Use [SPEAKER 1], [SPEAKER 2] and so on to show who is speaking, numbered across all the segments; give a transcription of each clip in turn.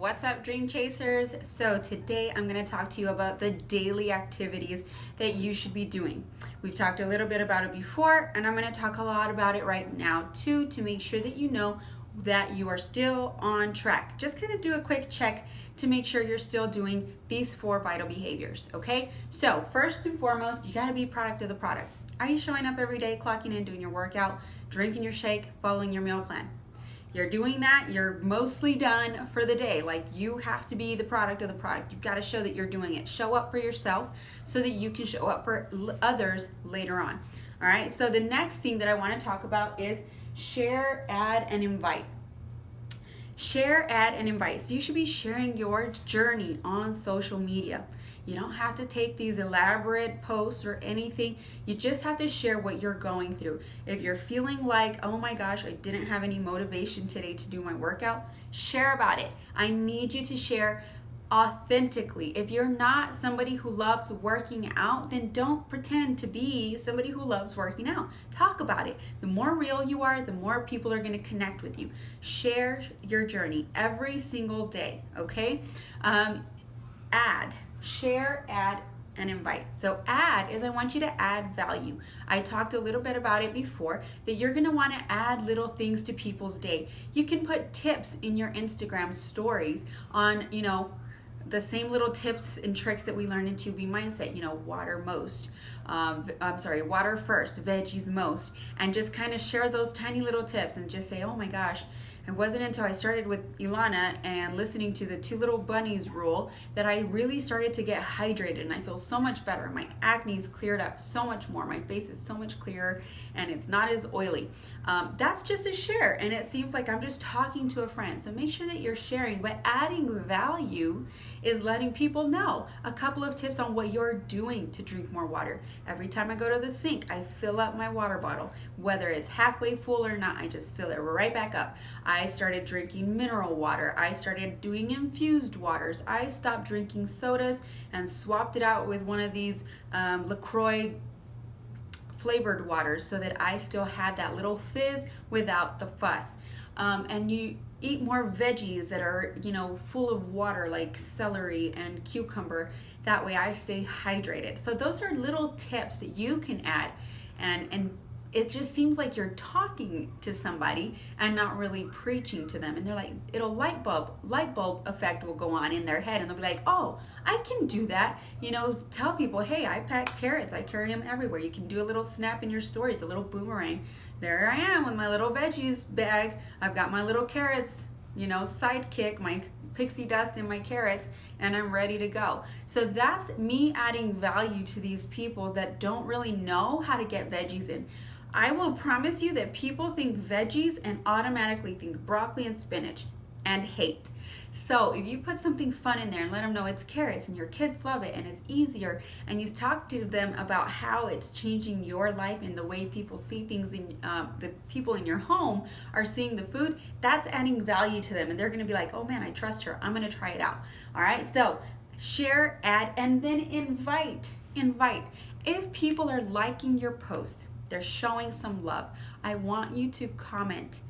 [SPEAKER 1] What's up, Dream Chasers? So today I'm going to talk to you about the daily activities that you should be doing. We've talked a little bit about it before, and I'm going to talk a lot about it right now too, to make sure that you know that you are still on track. Just kind of do a quick check to make sure you're still doing these 4 vital behaviors, okay? So first and foremost, you got to be product of the product. Are you showing up every day, clocking in, doing your workout, drinking your shake, following your meal plan? You're doing that, you're mostly done for the day. Like, you have to be the product of the product. You've got to show that you're doing it. Show up for yourself so that you can show up for others later on. All right, so the next thing that I want to talk about is share, add, and invite. Share, add, and invite. So you should be sharing your journey on social media. You don't have to take these elaborate posts or anything. You just have to share what you're going through. If you're feeling like, oh my gosh, I didn't have any motivation today to do my workout, share about it. I need you to share authentically. If you're not somebody who loves working out, then don't pretend to be somebody who loves working out. Talk about it. The more real you are, the more people are going to connect with you. Share your journey every single day, okay? Share, add, and invite. So add is, I want you to add value. I talked a little bit about it before, that you're going to want to add little things to people's day. You can put tips in your Instagram stories on, the same little tips and tricks that we learned in 2B Mindset, water first, veggies most, and just kind of share those tiny little tips and just say, oh my gosh, it wasn't until I started with Ilana and listening to the 2 little bunnies rule that I really started to get hydrated, and I feel so much better. My acne's cleared up so much more. My face is so much clearer and it's not as oily. That's just a share, and it seems like I'm just talking to a friend. So make sure that you're sharing, but adding value is letting people know a couple of tips on what you're doing to drink more water. Every time I go to the sink, I fill up my water bottle. Whether it's halfway full or not, I just fill it right back up. I started drinking mineral water. I started doing infused waters. I stopped drinking sodas and swapped it out with one of these LaCroix flavored waters so that I still had that little fizz without the fuss. And you eat more veggies that are, full of water, like celery and cucumber. That way I stay hydrated. So those are little tips that you can add, and it just seems like you're talking to somebody and not really preaching to them. And they're like, light bulb effect will go on in their head, and they'll be like, oh, I can do that. Tell people, hey, I pack carrots. I carry them everywhere. You can do a little snap in your stories, a little boomerang. There I am with my little veggies bag. I've got my little carrots, sidekick, my pixie dust and my carrots, and I'm ready to go. So that's me adding value to these people that don't really know how to get veggies in. I will promise you that people think veggies and automatically think broccoli and spinach and hate. So if you put something fun in there and let them know it's carrots and your kids love it and it's easier, and you talk to them about how it's changing your life and the way people see things, in the people in your home are seeing the food, that's adding value to them, and they're going to be like, oh man, I trust her, I'm going to try it out. All right, so share, add, and then invite. If people are liking your post, they're showing some love, I want you to comment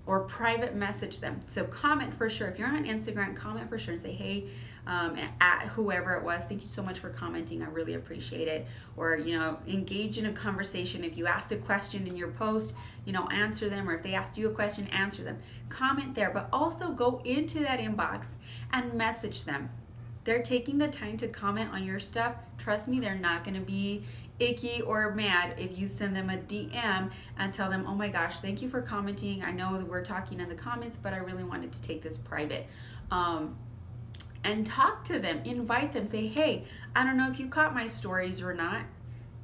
[SPEAKER 1] or private message them. So comment for sure. If you're on Instagram, comment for sure and say, hey, at whoever it was, thank you so much for commenting, I really appreciate it. Or, engage in a conversation. If you asked a question in your post, answer them. Or if they asked you a question, answer them. Comment there, but also go into that inbox and message them. They're taking the time to comment on your stuff. Trust me, they're not going to be icky or mad if you send them a DM and tell them, oh my gosh, thank you for commenting. I know that we're talking in the comments, but I really wanted to take this private. And talk to them, invite them, say, hey, I don't know if you caught my stories or not,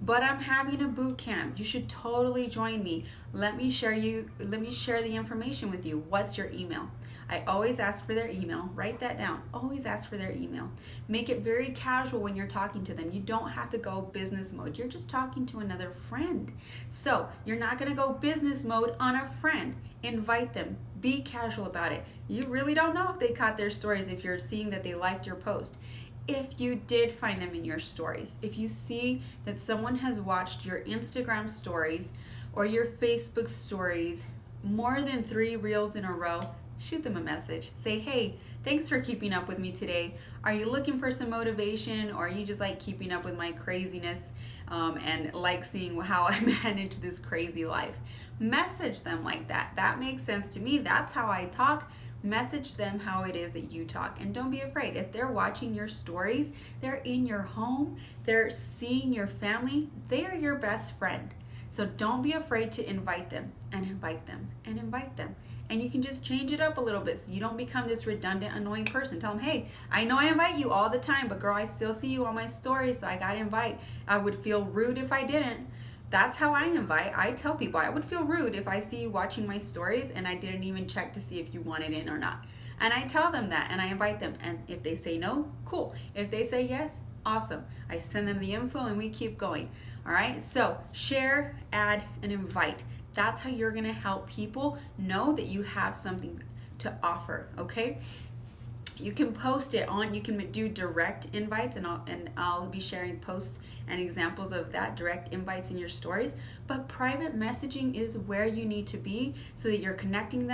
[SPEAKER 1] but I'm having a boot camp. You should totally join me. Let me share the information with you. What's your email? I always ask for their email. Write that down. Always ask for their email. Make it very casual when you're talking to them. You don't have to go business mode. You're just talking to another friend. So you're not going to go business mode on a friend. Invite them. Be casual about it. You really don't know if they caught their stories if you're seeing that they liked your post. If you did find them in your stories, if you see that someone has watched your Instagram stories or your Facebook stories more than 3 reels in a row, shoot them a message. Say, hey, Thanks for keeping up with me today. Are you looking for some motivation, or are you just like keeping up with my craziness and like seeing how I manage this crazy life? Message them like that. That makes sense to me. That's how I talk. Message them how it is that you talk, and don't be afraid. If they're watching your stories, they're in your home, they're seeing your family, they are your best friend. So don't be afraid to invite them and invite them and invite them. And you can just change it up a little bit so you don't become this redundant, annoying person. Tell them, hey, I know I invite you all the time, but girl, I still see you on my stories, so I gotta invite. I would feel rude if I didn't. That's how I invite. I tell people I would feel rude if I see you watching my stories and I didn't even check to see if you wanted in or not. And I tell them that and I invite them. And if they say no, cool. If they say yes, awesome. I send them the info and we keep going. All right. So share, add, and invite. That's how you're going to help people know that you have something to offer. Okay. You can post it on, you can do direct invites, and I'll be sharing posts and examples of that, direct invites in your stories. But private messaging is where you need to be so that you're connecting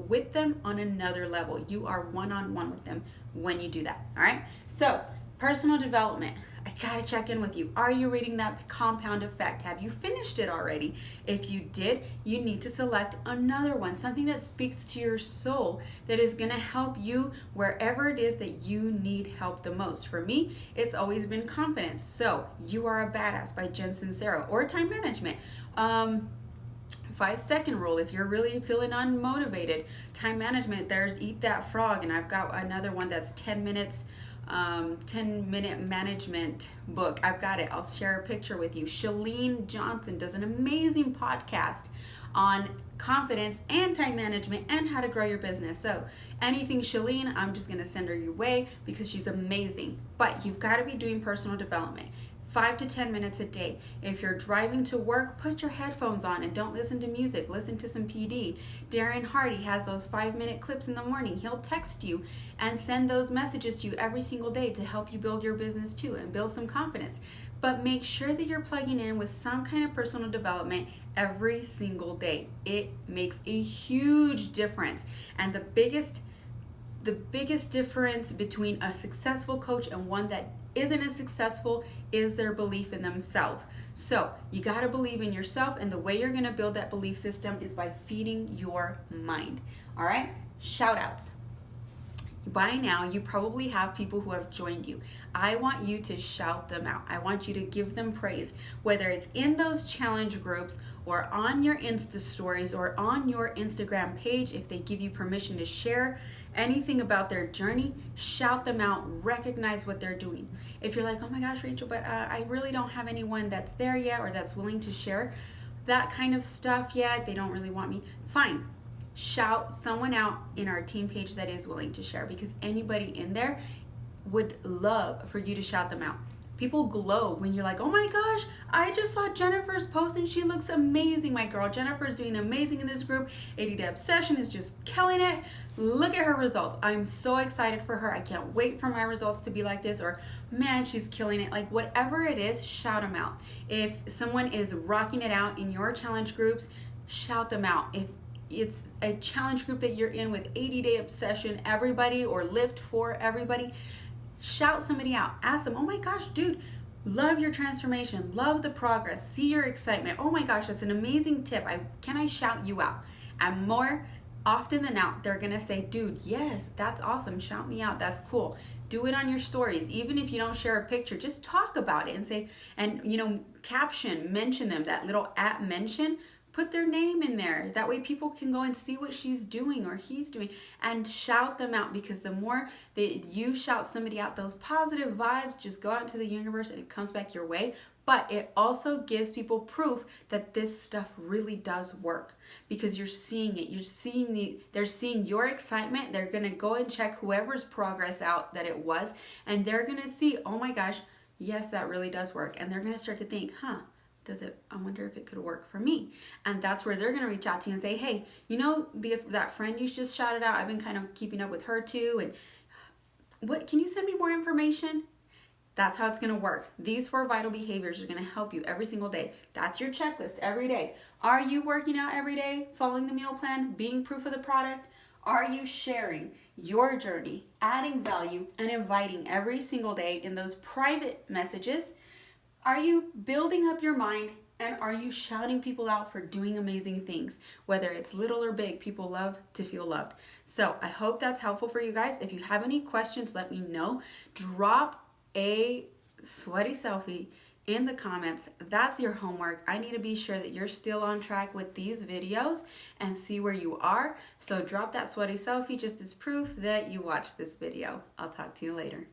[SPEAKER 1] with them on another level. You are one-on-one with them when you do that. All right. So personal development. I gotta check in with you. Are you reading that Compound Effect? Have you finished it already? If you did, you need to select another one, something that speaks to your soul, that is gonna help you wherever it is that you need help the most. For me, it's always been confidence. So You Are a Badass by Jen Sincero, or time management. 5-second rule if you're really feeling unmotivated. Time management, there's Eat That Frog, and I've got another one that's 10 minutes 10-minute management book. I've got it. I'll share a picture with you. Chalene Johnson does an amazing podcast on confidence and time management and how to grow your business. So anything Chalene, I'm just going to send her your way because she's amazing. But you've got to be doing personal development. 5 to 10 minutes a day. If you're driving to work, put your headphones on and don't listen to music. Listen to some PD. Darren Hardy has those 5-minute clips in the morning. He'll text you and send those messages to you every single day to help you build your business too and build some confidence. But make sure that you're plugging in with some kind of personal development every single day. It makes a huge difference. And the biggest difference between a successful coach and one that isn't as successful is their belief in themselves. So you got to believe in yourself, and the way you're going to build that belief system is by feeding your mind. All right, shout outs. By now, you probably have people who have joined you. I want you to shout them out. I want you to give them praise, whether it's in those challenge groups or on your Insta stories or on your Instagram page. If they give you permission to share anything about their journey, shout them out, recognize what they're doing. If you're like, oh my gosh, Rachel, but I really don't have anyone that's there yet or that's willing to share that kind of stuff yet, they don't really want me, fine. Shout someone out in our team page that is willing to share, because anybody in there would love for you to shout them out. People glow when you're like, oh my gosh, I just saw Jennifer's post and she looks amazing. My girl Jennifer's doing amazing in this group. 80 Day Obsession is just killing it. Look at her results. I'm so excited for her. I can't wait for my results to be like this. Or man, she's killing it. Like whatever it is, shout them out. If someone is rocking it out in your challenge groups, shout them out. If it's a challenge group that you're in with 80 Day Obsession, everybody, or Lift for everybody, shout somebody out. Ask them, oh my gosh, dude, love your transformation, love the progress, see your excitement. Oh my gosh, that's an amazing tip. Can I shout you out? And more often than not, they're gonna say, dude, yes, that's awesome. Shout me out. That's cool. Do it on your stories. Even if you don't share a picture, just talk about it and say, and caption, mention them, that little @ mention. Put their name in there. That way people can go and see what she's doing or he's doing and shout them out, because the more that you shout somebody out, those positive vibes just go out into the universe and it comes back your way. But it also gives people proof that this stuff really does work, because you're seeing it. They're seeing your excitement. They're going to go and check whoever's progress out that it was, and they're going to see, oh my gosh, yes, that really does work. And they're going to start to think, I wonder if it could work for me. And that's where they're going to reach out to you and say, hey, that friend you just shouted out, I've been kind of keeping up with her too. And can you send me more information? That's how it's going to work. These 4 vital behaviors are going to help you every single day. That's your checklist every day. Are you working out every day, following the meal plan, being proof of the product? Are you sharing? your journey, adding value, and inviting every single day in those private messages? Are you building up your mind, and are you shouting people out for doing amazing things? Whether it's little or big, people love to feel loved. So I hope that's helpful for you guys. If you have any questions, let me know. Drop a sweaty selfie in the comments. That's your homework. I need to be sure that you're still on track with these videos and see where you are. So drop that sweaty selfie just as proof that you watched this video. I'll talk to you later.